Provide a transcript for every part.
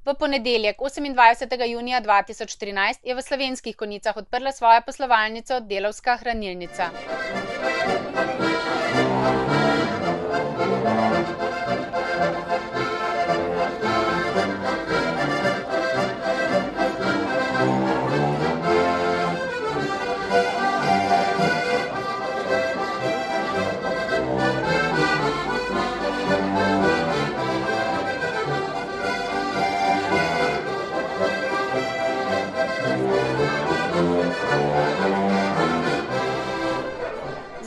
V ponedeljek, 28. junija 2013, je v Slovenskih Konjicah odprla svojo poslovalnico Delavska hranilnica.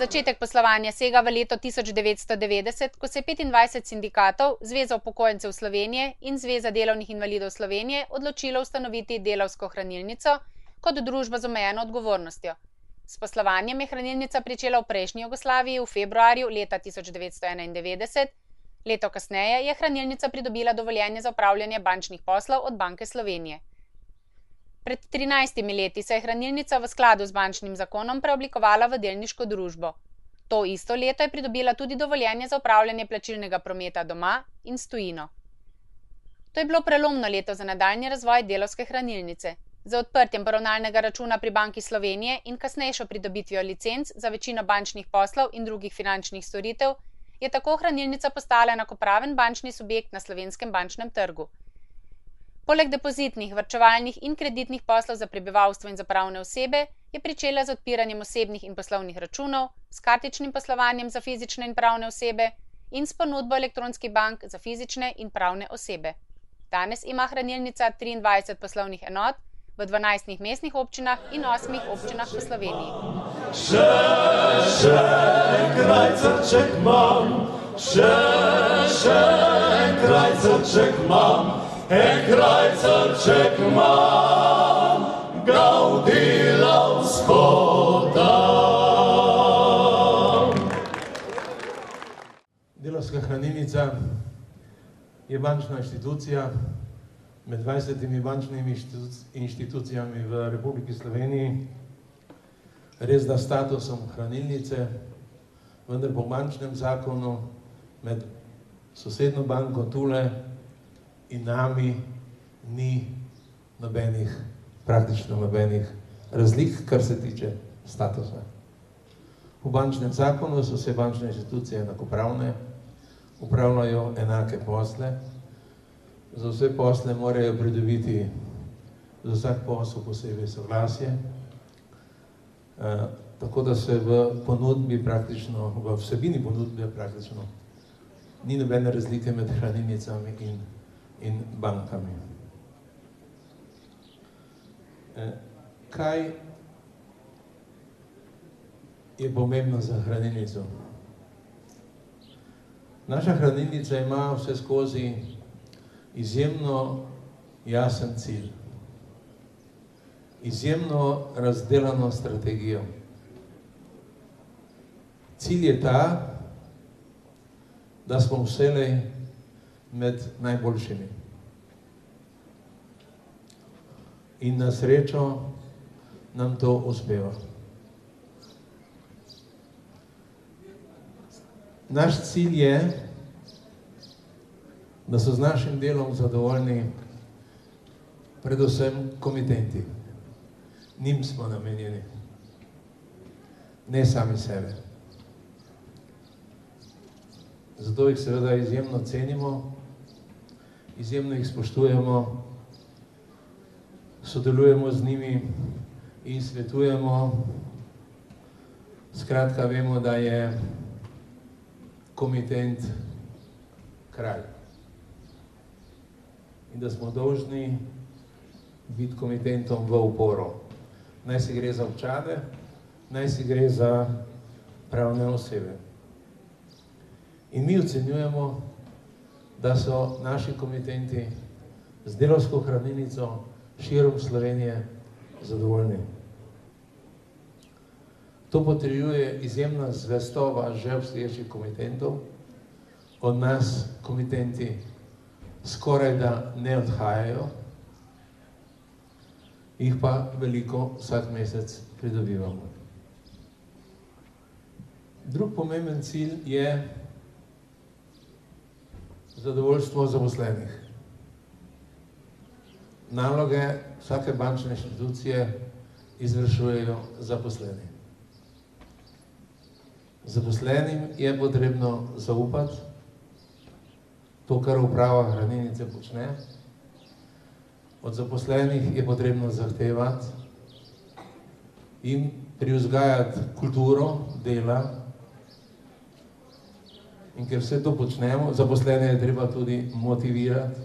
Začetek poslovanja sega v leto 1990, ko se je 25 sindikatov, Zveza upokojencev Slovenije in Zveza delovnih invalidov Slovenije odločilo ustanoviti Delavsko hranilnico kot družbo z omejeno odgovornostjo. S poslovanjem je hranilnica pričela v prejšnji Jugoslaviji v februarju leta 1991, leto kasneje je hranilnica pridobila dovoljenje za opravljanje bančnih poslov od Banke Slovenije. Pred 13 leti se je hranilnica v skladu z bančnim zakonom preoblikovala v delniško družbo. To isto leto je pridobila tudi dovoljenje za opravljanje plačilnega prometa doma in s tujino. To je bilo prelomno leto za nadaljnji razvoj Delavske hranilnice. Z odprtjem poravnalnega računa pri Banki Slovenije in kasnejšo pridobitvijo licenc za večino bančnih poslov in drugih finančnih storitev je tako hranilnica postala enakopraven bančni subjekt na slovenskem bančnem trgu. Poleg depozitnih, varčevalnih in kreditnih poslov za prebivalstvo in za pravne osebe je pričela z odpiranjem osebnih in poslovnih računov, s kartičnim poslovanjem za fizične in pravne osebe in s ponudbo elektronskih bank za fizične in pravne osebe. Danes ima hranilnica 23 poslovnih enot v 12 mestnih občinah in 8 občinah po Sloveniji. Še krajcarček imam, še krajcarček imam. Krajcarček imam, ga v Delavsko dam. Delavska hranilnica je bančna inštitucija med 20 bančnimi inštitucijami v Republiki Sloveniji. Res da statusom hranilnice, vendar po bančnem zakonu med sosednjo banko Tule in nami ni praktično nobenih razlik, kar se tiče statusa. V bančnem zakonu so vse bančne inštitucije enakopravne, upravljajo enake posle, za vse posle morajo pridobiti za vsak posel posebej soglasje, tako da se v ponudbi praktično, v vsebini ponudbe praktično ni nobene razlike med hranilnicami in bankami. Kaj je pomembno za hranilnico? Naša hranilnica ima vse skozi izjemno jasen cilj, izjemno razdelano strategijo. Cilj je ta, da smo vselej med najboljšimi. In na srečo nam to uspeva. Naš cilj je, da so z našim delom zadovoljni predvsem komitenti. Njim smo namenjeni, ne sami sebe. Zato jih seveda izjemno cenimo, izjemno jih spoštujemo, sodelujemo z njimi in svetujemo. Skratka, vemo, da je komitent kralj in da smo dolžni biti komitentom v uporo. Naj se gre za občane, naj se gre za pravne osebe. In mi ocenjujemo, da so naši komitenti z Delavsko hranilnico širom Slovenije zadovoljni. To potrjuje izjemna zvestoba že obstoječih komitentov. Od nas komitenti skoraj da ne odhajajo, jih pa veliko vsak mesec pridobivamo. Drug pomemben cilj je zadovoljstvo zaposlenih. naloge vsake bančne inštitucije izvršujejo zaposleni. Zaposlenim je potrebno zaupati to, kar uprava hranilnice počne. Od zaposlenih je potrebno zahtevati in privzgajati kulturo dela. In ker vse to počnemo, zaposlene je treba tudi motivirati.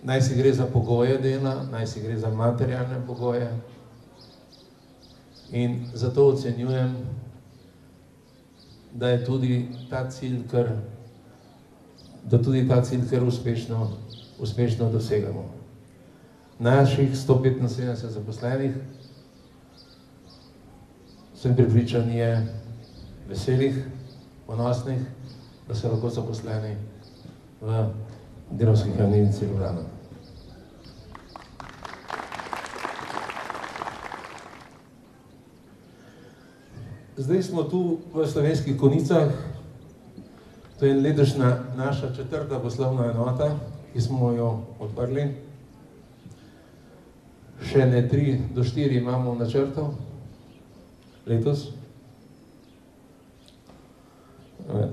Naj si gre za pogoje dela, naj si gre za materialne pogoje. In zato ocenjujem, da je tudi ta cilj kar uspešno dosegamo. Naših 175 zaposlenih, sem prepričan, je veselih, ponosnih, da so lahko zaposleni v Delavski hranilnici Ljubljana. Zdaj smo tu v Slovenskih Konjicah. To je letošnja naša 4. poslovna enota, ki smo jo odprli. Še ne 3 do 4 imamo v načrtu letos.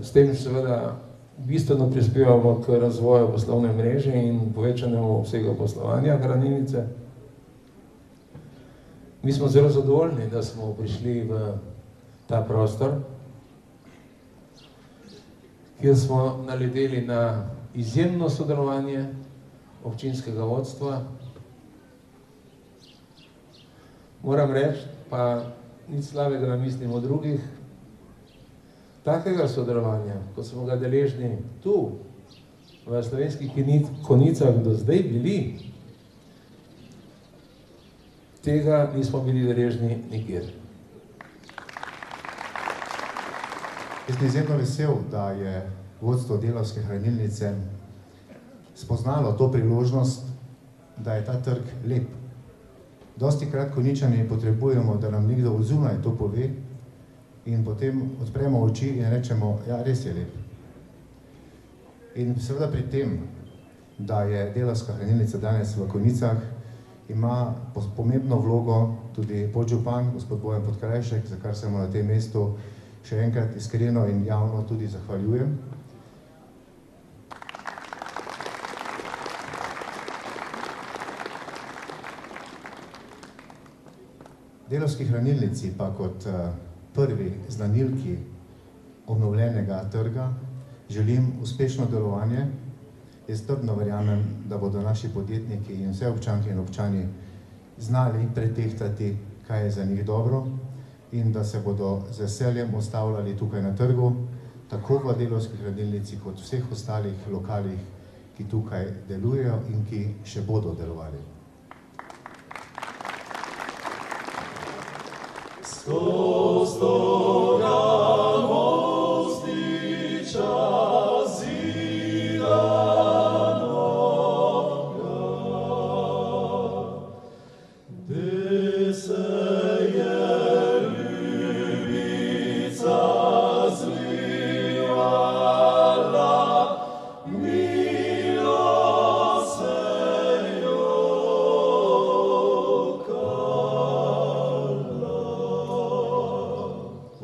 S tem seveda bistveno prispevamo k razvoju poslovne mreže in povečanemu obsegu poslovanja hranilnice. Mi smo zelo zadovoljni, da smo prišli v ta prostor, kjer smo naleteli na izjemno sodelovanje občinskega vodstva. Moram reči, pa nič slabega ne mislim o drugih, takega sodelovanja, kot smo ga deležni tu, v Slovenskih Konjicah do zdaj bili, tega nismo bili deležni nikjer. Jaz sem izjemno vesel, da je vodstvo Delavske hranilnice spoznalo to priložnost, da je ta trg lep. Dostikrat Konjičani potrebujemo, da nam nekdo od zunaj to pove in potem odpremo oči in rečemo, ja, res je lep. In seveda pri tem, da je Delavska hranilnica danes v Konjicah, ima pomembno vlogo tudi podžupan, gospod Bojan Podkrajšek, za kar se mu na tem mestu še enkrat iskreno in javno tudi zahvaljujem. Delavski hranilnici pa kot prvi znanilki obnovljenega trga želim uspešno delovanje. Jaz trdno verjamem, da bodo naši podjetniki in vse občanke in občani znali pretehtati, kaj je za njih dobro, in da se bodo z veseljem ustavljali tukaj na trgu, tako v Delavski hranilnici kot vseh ostalih lokalih, ki tukaj delujejo in ki še bodo delovali.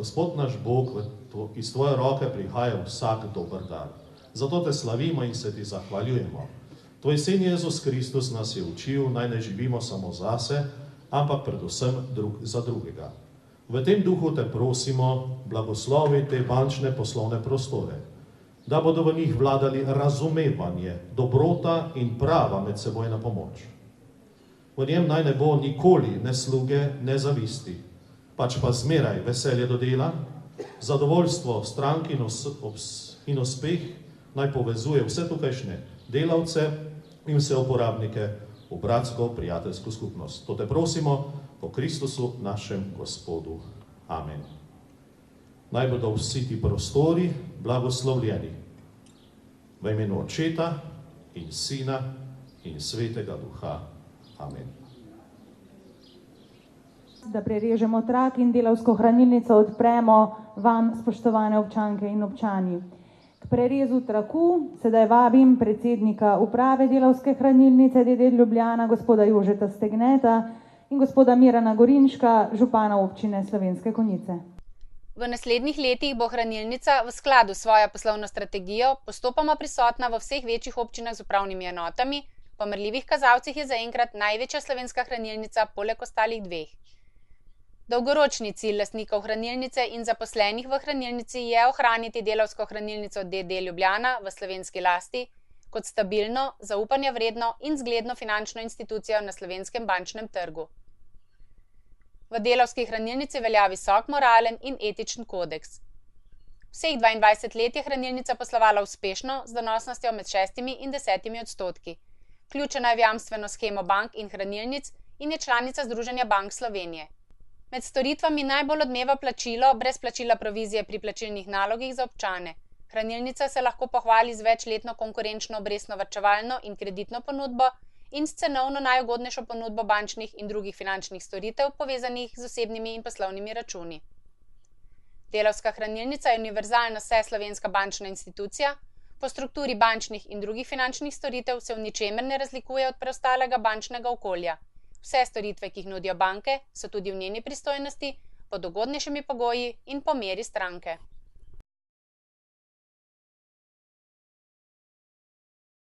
Gospod naš Bog, iz tvoje roke prihaja vsak dober dar. Zato te slavimo in se ti zahvaljujemo. Tvoj sin Jezus Kristus nas je učil, naj ne živimo samo zase, ampak predvsem za drugega. V tem duhu te prosimo, blagoslovi te bančne poslovne prostore, da bodo v njih vladali razumevanje, dobrota in prava medsebojna pomoč. V njem naj ne bo nikoli ne sluge, ne zavisti, pač pa zmeraj veselje do dela, zadovoljstvo strank in uspeh naj povezuje vse tukajšnje delavce in vse uporabnike v bratsko-prijateljsko skupnost. To te prosimo po Kristusu, našem Gospodu. Amen. Naj bodo vsi ti prostori blagoslovljeni. V imenu Očeta in Sina in Svetega Duha. Amen. Da prerežemo trak in Delavsko hranilnico odpremo vam, spoštovane občanke in občani. prerezu traku sedaj vabim predsednika uprave Delavske hranilnice d.d. Ljubljana, gospoda Jožeta Stegneta in gospoda Mirana Gorinška, župana občine Slovenske Konjice. V naslednjih letih bo hranilnica v skladu s svojo poslovno strategijo postopoma prisotna v vseh večjih občinah z upravnimi enotami. Po merljivih kazalcih je zaenkrat največja slovenska hranilnica poleg ostalih dveh. Dolgoročni cilj lastnikov hranilnice in zaposlenih v hranilnici je ohraniti Delavsko hranilnico d.d. Ljubljana v slovenski lasti kot stabilno, zaupanja vredno in zgledno finančno institucijo na slovenskem bančnem trgu. V Delavski hranilnici velja visok moralen in etičen kodeks. Vseh 22 let je hranilnica poslovala uspešno z donosnostjo med 6 in 10%. Vključena je v jamstveno shemo bank in hranilnic in je članica Združenja bank Slovenije. Med storitvami najbolj odmeva plačilo brez plačila provizije pri plačilnih nalogih za občane. Hranilnica se lahko pohvali z večletno konkurenčno obrestno varčevalno in kreditno ponudbo in s cenovno najugodnejšo ponudbo bančnih in drugih finančnih storitev povezanih z osebnimi in poslovnimi računi. Delavska hranilnica je univerzalna vseslovenska bančna institucija. Po strukturi bančnih in drugih finančnih storitev se v ničemer ne razlikuje od preostalega bančnega okolja. Vse storitve, ki jih nudijo banke, so tudi v njeni pristojnosti, pod ugodnejšimi pogoji in po meri stranke.